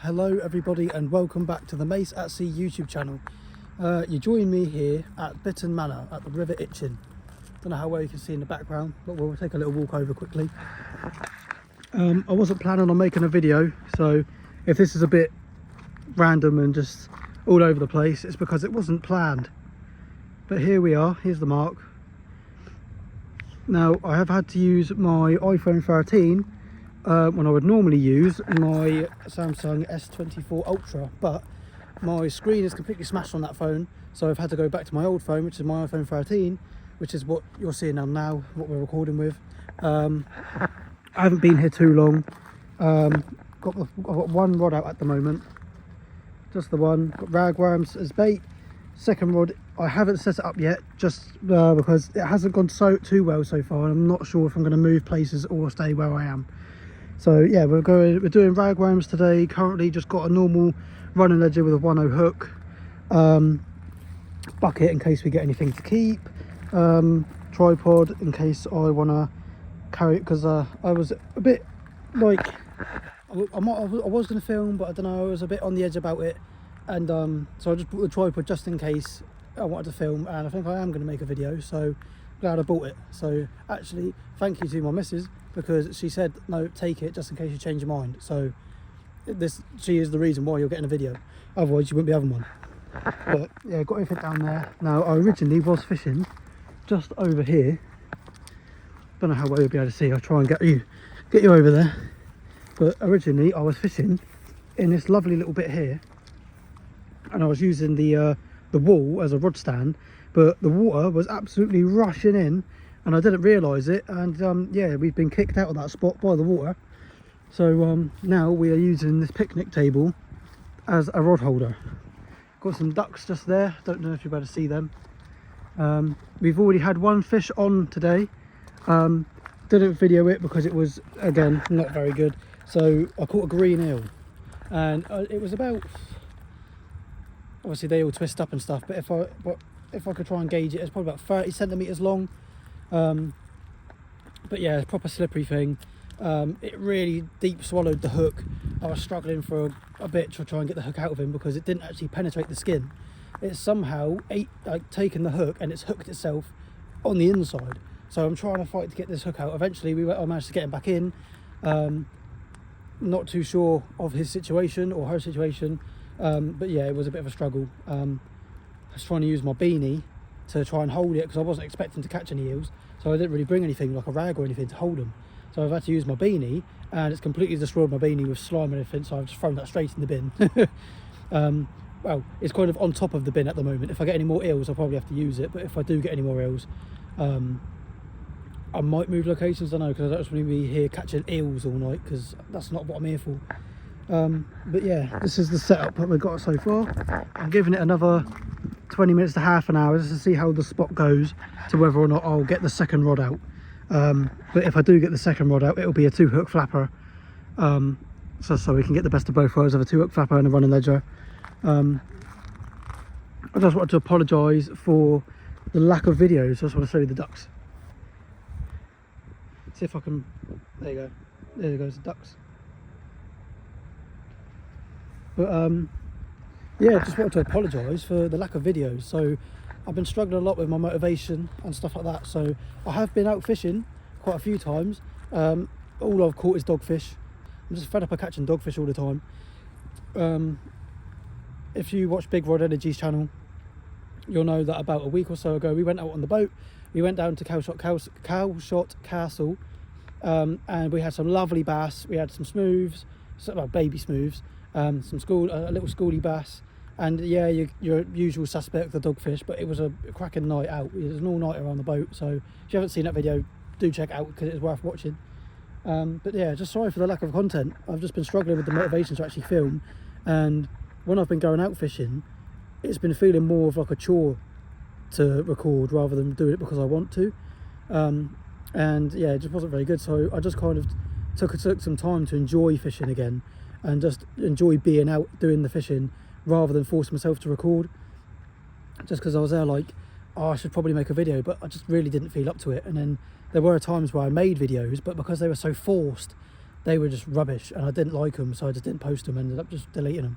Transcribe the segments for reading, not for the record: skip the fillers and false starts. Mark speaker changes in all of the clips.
Speaker 1: Hello everybody and welcome back to the Mace at Sea YouTube channel. You join me here at Bitton Manor at the River Itchen. Don't know how well you can see in the background, but we'll take a little walk over quickly. I wasn't planning on making a video, so if this is a bit random and just all over the place, it's because it wasn't planned. But here we are, here's the mark. Now I have had to use my iPhone 13 when I would normally use my Samsung S24 Ultra, but my screen is completely smashed on that phone, so I've had to go back to my old phone, which is my iPhone 13, which is what you're seeing now, what we're recording with. I haven't been here too long. I've got one rod out at the moment, just the one. Got ragworms as bait. Second rod, I haven't set it up yet, just because it hasn't gone too well so far, and I'm not sure if I'm going to move places or stay where I am. So yeah, we're doing ragworms today. Currently just got a normal running ledger with a 1/0 hook, bucket in case we get anything to keep, tripod in case I want to carry it, because I was a bit like, I was going to film, but I don't know, I was a bit on the edge about it, and so I just bought the tripod just in case I wanted to film, and I think I am going to make a video, so glad I bought it. So actually, thank you to my missus, because she said no, take it just in case you change your mind. So she is the reason why you're getting a video, otherwise you wouldn't be having one. But yeah, got everything down there. Now I originally was fishing just over here. Don't know how well you'll be able to see. I'll try and get you over there. But originally I was fishing in this lovely little bit here, and I was using the wall as a rod stand, but the water was absolutely rushing in and I didn't realise it, and yeah, we've been kicked out of that spot by the water. So now we are using this picnic table as a rod holder. Got some ducks just there, don't know if you're able to see them. We've already had one fish on today. Didn't video it because it was, again, not very good. So I caught a green eel, and it was about, obviously they all twist up and stuff, but if I could try and gauge it, it's probably about 30 centimetres long. But yeah, proper slippery thing. It really deep swallowed the hook. I was struggling for a bit to try and get the hook out of him because it didn't actually penetrate the skin. It somehow taken the hook and it's hooked itself on the inside. So I'm trying to fight to get this hook out. Eventually I managed to get him back in. Not too sure of his situation or her situation, but yeah, it was a bit of a struggle. I was trying to use my beanie to try and hold it because I wasn't expecting to catch any eels, so I didn't really bring anything like a rag or anything to hold them. So I've had to use my beanie, and it's completely destroyed my beanie with slime and everything, so I've just thrown that straight in the bin. Well, it's kind of on top of the bin at the moment. If I get any more eels, I'll probably have to use it, but if I do get any more eels, I might move locations, I don't know, because I don't just want to be here catching eels all night, because that's not what I'm here for. But yeah, this is the setup that we've got so far. I'm giving it another 20 minutes to half an hour just to see how the spot goes, to whether or not I'll get the second rod out. But if I do get the second rod out, it'll be a 2-hook flapper, so we can get the best of both worlds of a 2-hook flapper and a running ledger. I just wanted to apologise for the lack of videos. I just want to show you the ducks. See if I can, there you go, there goes the ducks. But yeah, just wanted to apologise for the lack of videos. So I've been struggling a lot with my motivation and stuff like that. So I have been out fishing quite a few times. All I've caught is dogfish. I'm just fed up of catching dogfish all the time. If you watch Big Rod Energy's channel, you'll know that about a week or so ago we went out on the boat. We went down to Calshot Castle, and we had some lovely bass. We had some smooths, baby smooths, a little schoolie bass, and yeah, your usual suspect, the dogfish. But it was a cracking night out. It was an all-nighter on the boat, so if you haven't seen that video, do check it out because it's worth watching. But yeah, just sorry for the lack of content. I've just been struggling with the motivation to actually film, and when I've been going out fishing, it's been feeling more of like a chore to record rather than doing it because I want to. And yeah, it just wasn't very good, so I just kind of took some time to enjoy fishing again and just enjoy being out doing the fishing rather than force myself to record, just because I was there like, oh, I should probably make a video, but I just really didn't feel up to it. And then there were times where I made videos, but because they were so forced, they were just rubbish, and I didn't like them, so I just didn't post them. Ended up just deleting them.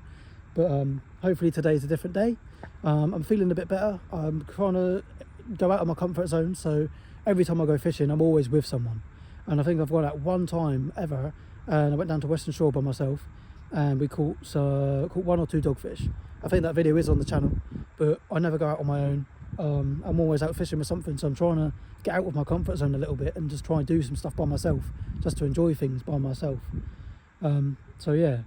Speaker 1: But hopefully today's a different day. I'm feeling a bit better. I'm trying to go out of my comfort zone, so every time I go fishing I'm always with someone. And I think I've gone out one time ever, and I went down to Western Shore by myself, and we caught 1 or 2 dogfish. I think that video is on the channel, but I never go out on my own. I'm always out fishing with something, so I'm trying to get out of my comfort zone a little bit and just try and do some stuff by myself, just to enjoy things by myself. So yeah,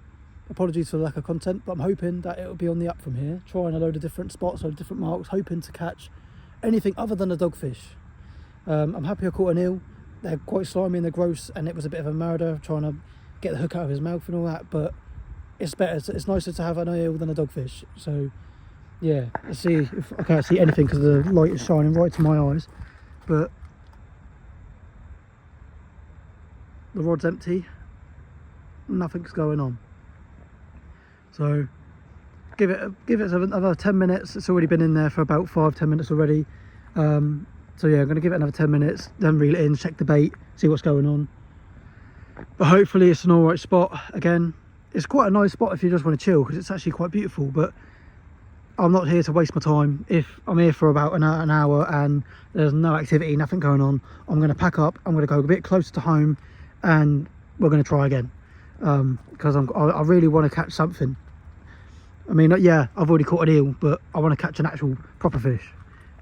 Speaker 1: apologies for the lack of content, but I'm hoping that it'll be on the up from here, trying a load of different spots, a load of different marks, hoping to catch anything other than a dogfish. I'm happy I caught an eel. They're quite slimy and they're gross, and it was a bit of a murder trying to get the hook out of his mouth and all that, but it's better, it's nicer to have an eel than a dogfish. So yeah, let's see if I can't see anything because the light is shining right to my eyes, but the rod's empty, nothing's going on. So give it another 10 minutes. It's already been in there for about 5-10 minutes already. So yeah, I'm going to give it another 10 minutes, then reel it in, check the bait, see what's going on. But hopefully it's an alright spot. Again, it's quite a nice spot if you just want to chill, because it's actually quite beautiful, but I'm not here to waste my time. If I'm here for about an hour and there's no activity, nothing going on, I'm going to pack up, I'm going to go a bit closer to home, and we're going to try again. Because I really want to catch something. I mean, yeah, I've already caught an eel, but I want to catch an actual proper fish.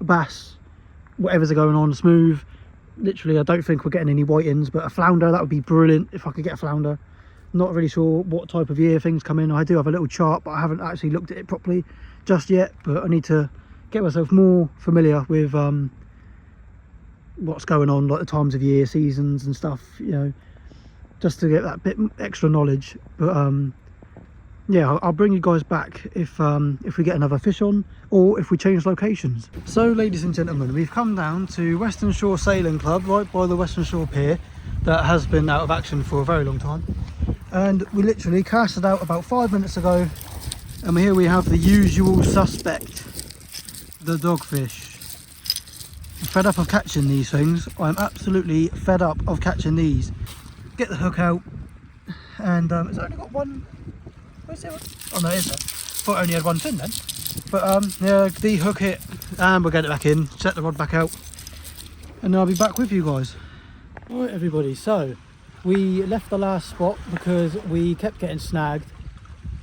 Speaker 1: A bass, whatever's going on, smooth. Literally, I don't think we're getting any whitings, but a flounder, that would be brilliant if I could get a flounder. Not really sure what type of year things come in. I do have a little chart, but I haven't actually looked at it properly just yet. But I need to get myself more familiar with what's going on, like the times of year, seasons and stuff, you know, just to get that bit extra knowledge. But yeah, I'll bring you guys back if we get another fish on, or if we change locations. So ladies and gentlemen, we've come down to Western Shore Sailing Club, right by the Western Shore Pier, that has been out of action for a very long time. And we literally casted out about 5 minutes ago, and here we have the usual suspect, the dogfish. I'm fed up of catching these things. I'm absolutely fed up of catching these. Get the hook out, and it's only got one. Where's it? Oh no, it is there. Thought I only had one fin then. But yeah, de-hook it, and we'll get it back in, set the rod back out, and then I'll be back with you guys. Alright everybody, so we left the last spot because we kept getting snagged.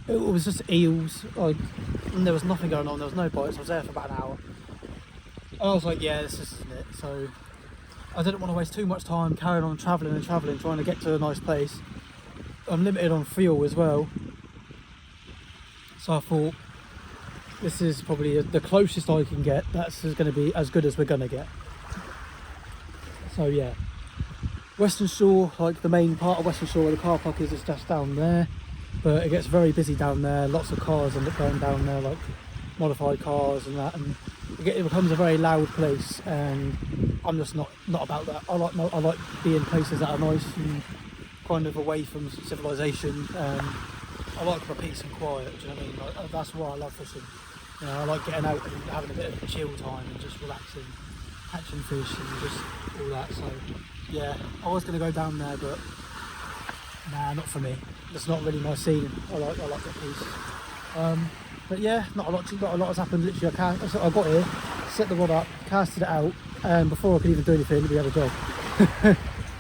Speaker 1: It was just eels, like, and there was nothing going on, there was no bites. I was there for about an hour. And I was like, yeah, this isn't it. So I didn't want to waste too much time carrying on travelling and travelling, trying to get to a nice place. I'm limited on fuel as well. So I thought, this is probably the closest I can get. That's going to be as good as we're going to get. So yeah, Western Shore, like the main part of Western Shore where the car park is just down there. But it gets very busy down there. Lots of cars end up going down there, like modified cars and that. And it becomes a very loud place. And I'm just not about that. I like being places that are nice and kind of away from civilization. I like my peace and quiet, do you know what I mean? Like, that's why I love fishing. You know, I like getting out and having a bit of chill time and just relaxing, catching fish and just all that. So yeah, I was going to go down there, but nah, not for me. That's not really my scene. I like that piece. But yeah, not a lot has happened. Literally, I got here, set the rod up, casted it out, and before I could even do anything, we had a dog.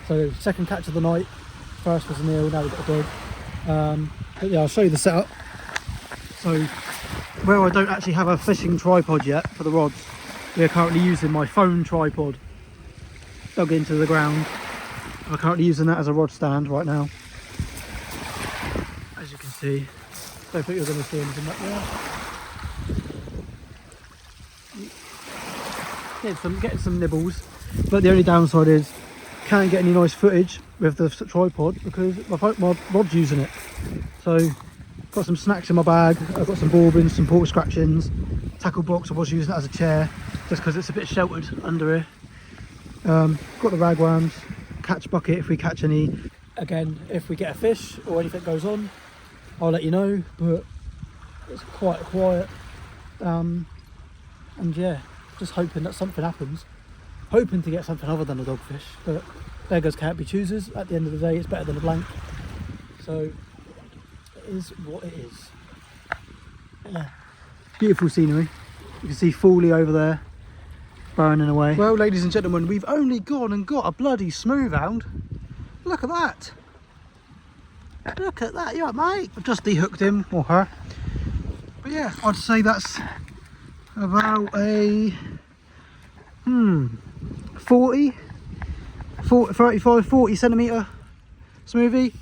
Speaker 1: So second catch of the night. First was an eel, now we've got a dog. But yeah, I'll show you the setup. So where I don't actually have a fishing tripod yet for the rods, we're currently using my phone tripod dug into the ground. I'm currently using that as a rod stand right now. As you can see, don't think you're going to see anything back there. Getting some nibbles, but the only downside is can't get any nice footage with the tripod because my rod's using it. So got some snacks in my bag. I've got some bourbons, some pork scratchings, tackle box. I was using it as a chair just because it's a bit sheltered under here. Got the ragworms, catch bucket if we catch any. Again, if we get a fish or anything goes on, I'll let you know, but it's quite quiet. And yeah, just hoping that something happens. Hoping to get something other than a dogfish, but beggars can't be choosers. At the end of the day, it's better than a blank. So it is what it is. Yeah. Beautiful scenery. You can see Fawley over there burning away. Well, ladies and gentlemen, we've only gone and got a bloody smoothhound. Look at that. Look at that, you right, mate? I've just dehooked him, or her. But yeah, I'd say that's about a 40 centimetre smoothie.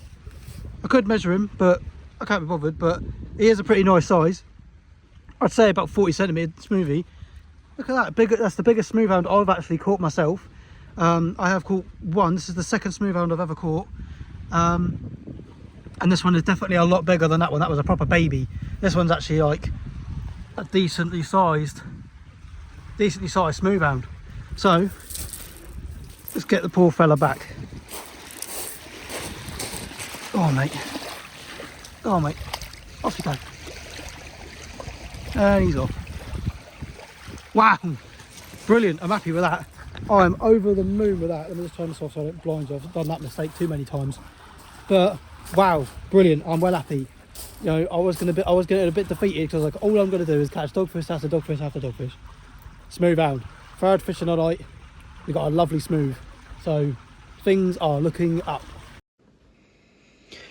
Speaker 1: I could measure him, but I can't be bothered, but he is a pretty nice size. I'd say about 40 centimetre smoothie. Look at that, big, that's the biggest smoothhound I've actually caught myself. I have caught one. This is the second smoothhound I've ever caught. And this one is definitely a lot bigger than that one. That was a proper baby. This one's actually like a decently sized smoothhound. So let's get the poor fella back. Oh mate, off you go. And he's off. Wow, brilliant. I'm happy with that. I'm over the moon with that. Let me just turn this off so I don't blind you. I've done that mistake too many times. But wow, brilliant. I'm well happy. You know, I was getting a bit defeated because I was like, all I'm going to do is catch dogfish after dogfish after dogfish. Smoothhound. Third fish of the night. We got a lovely smooth. So things are looking up.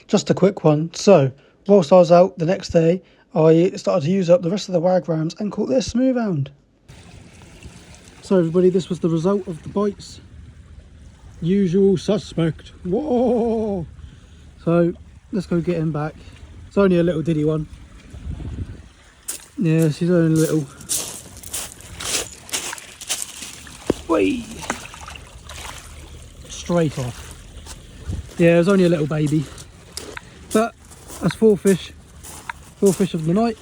Speaker 1: Just a quick one. So whilst I was out the next day, I started to use up the rest of the wagrams and caught this smoothhound. So everybody, this was the result of the bites. Usual suspect. Whoa! So let's go get him back. It's only a little diddy one. Yeah, she's only little. Whee! Straight off. Yeah, it was only a little baby. But that's four fish of the night.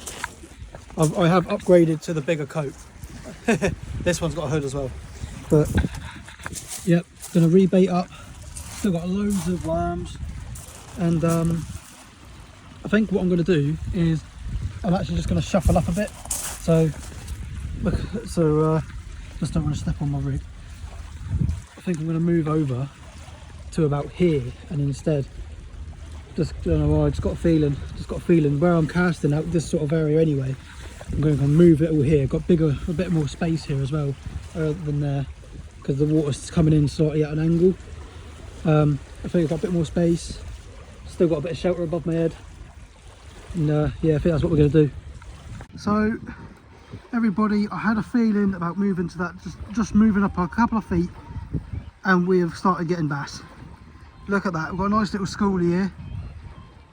Speaker 1: I have upgraded to the bigger coat. This one's got a hood as well. But yep, gonna rebait up. Still got loads of worms. And I think what I'm going to do is I'm actually just going to shuffle up a bit. So just don't want to step on my rig. I think I'm going to move over to about here, and instead just don't know why, I just got a feeling where I'm casting out this sort of area anyway. I'm going to move it all here. Got a bit more space here as well than there, because the water's coming in slightly at an angle. I think I've got a bit more space. Still got a bit of shelter above my head, and yeah, I think that's what we're going to do. So everybody, I had a feeling about moving to that, just moving up a couple of feet, and we have started getting bass. Look at that, we've got a nice little schoolie here,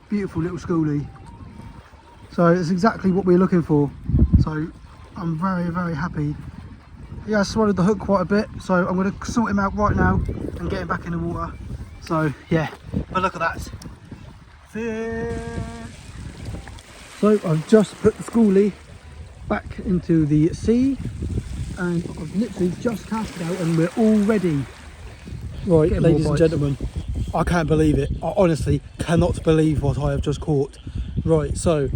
Speaker 1: beautiful little schoolie. So it's exactly what we're looking for. So I'm very, very happy. Yeah, I swallowed the hook quite a bit, so I'm going to sort him out right now and get him back in the water. So yeah, but look at that. So I've just put the schoolie back into the sea, and I've literally just cast it out, and we're all ready. Right, ladies and gentlemen, I can't believe it. I honestly cannot believe what I have just caught. Right, so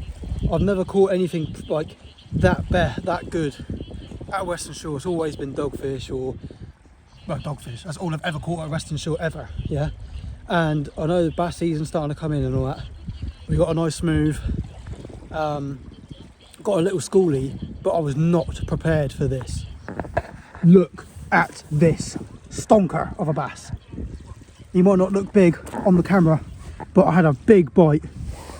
Speaker 1: I've never caught anything like that good at Western Shore. It's always been dogfish, or well, dogfish. That's all I've ever caught at Western Shore ever. Yeah. And I know the bass season's starting to come in and all that. We got a nice smooth, got a little schoolie, but I was not prepared for this. Look at this stonker of a bass. He might not look big on the camera, but I had a big bite.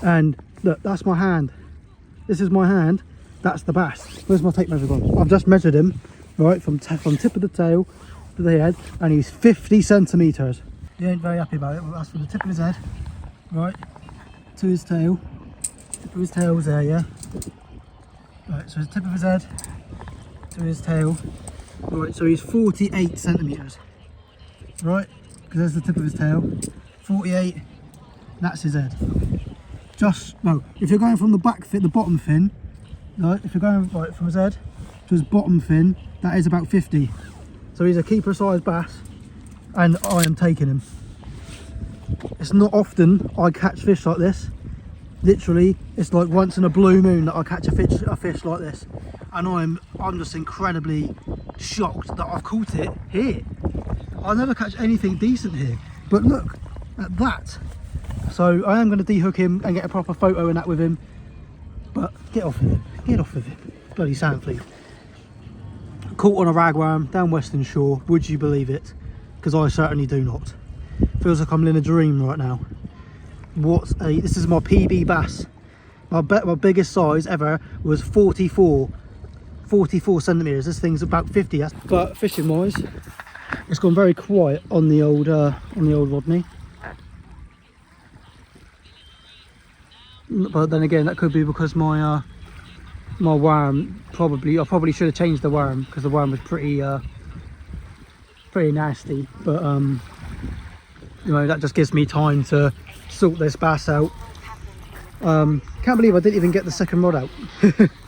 Speaker 1: And look, that's my hand. This is my hand. That's the bass. Where's my tape measure gone? I've just measured him, right, from tip of the tail to the head, and he's 50 centimetres. He ain't very happy about it. Well, that's from the tip of his head, right, to his tail. Tip of his tail's there, yeah. Right, so the tip of his head to his tail. Right, so he's 48 centimetres. Right, because there's the tip of his tail. 48, that's his head. Just, well, if you're going from the back fin, the bottom fin, right, if you're going right from his head to his bottom fin, that is about 50. So he's a keeper sized bass, and I am taking him. It's not often I catch fish like this. Literally, it's like once in a blue moon that I catch a fish like this, and I'm just incredibly shocked that I've caught it here. I never catch anything decent here, but look at that. So I am going to dehook him and get a proper photo and that with him. But get off of him. Get off of him. Bloody sand flea. Caught on a ragworm down Western Shore. Would you believe it? Because I certainly do not. Feels like I'm in a dream right now. This is my PB bass. My biggest size ever was 44 centimeters. This thing's about 50. But fishing wise, it's gone very quiet on the old Rodney. But then again, that could be because my worm I probably should have changed the worm, because the worm was pretty nasty. But you know, that just gives me time to sort this bass out. Can't believe I didn't even get the second rod out.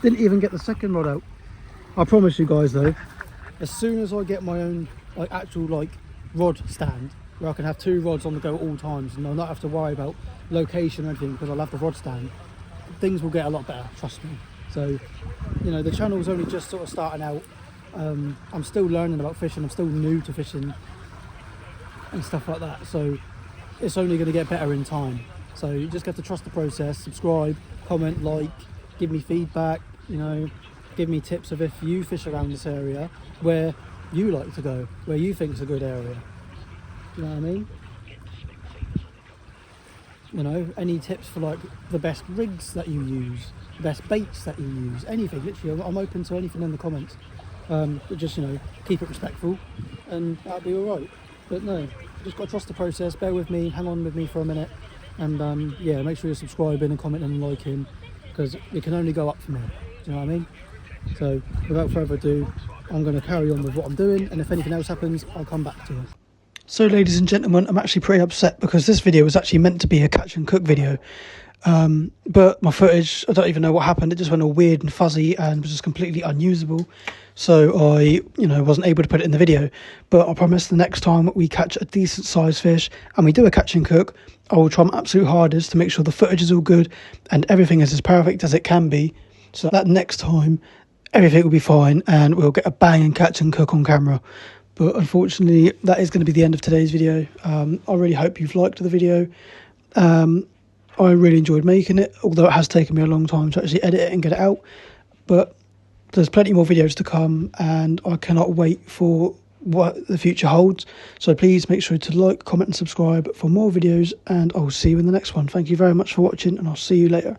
Speaker 1: Didn't even get the second rod out. I promise you guys though, as soon as I get my own actual rod stand where I can have 2 rods on the go at all times and I'll not have to worry about location or anything because I'll have the rod stand, things will get a lot better, trust me. So, you know, the channel's only just sort of starting out. I'm still learning about fishing, I'm still new to fishing and stuff like that, so it's only going to get better in time. So you just have to trust the process, subscribe, comment, like, give me feedback, you know, give me tips of if you fish around this area, where you like to go, where you think is a good area. You know what I mean? You know, any tips for the best rigs that you use, the best baits that you use, anything, literally, I'm open to anything in the comments. But just, you know, keep it respectful and that'll be alright. But no, just got to trust the process, bear with me, hang on with me for a minute. And yeah, make sure you're subscribing and commenting and liking, because it can only go up from here. Do you know what I mean? So without further ado, I'm going to carry on with what I'm doing, and if anything else happens, I'll come back to it. So ladies and gentlemen, I'm actually pretty upset because this video was actually meant to be a catch and cook video. But my footage, I don't even know what happened. It just went all weird and fuzzy and was just completely unusable. So I, wasn't able to put it in the video. But I promise the next time we catch a decent sized fish and we do a catch and cook, I will try my absolute hardest to make sure the footage is all good and everything is as perfect as it can be. So that next time, everything will be fine and we'll get a banging catch and cook on camera. But unfortunately, that is going to be the end of today's video. I really hope you've liked the video. I really enjoyed making it, although it has taken me a long time to actually edit it and get it out. But there's plenty more videos to come and I cannot wait for what the future holds. So please make sure to like, comment and subscribe for more videos, and I'll see you in the next one. Thank you very much for watching and I'll see you later.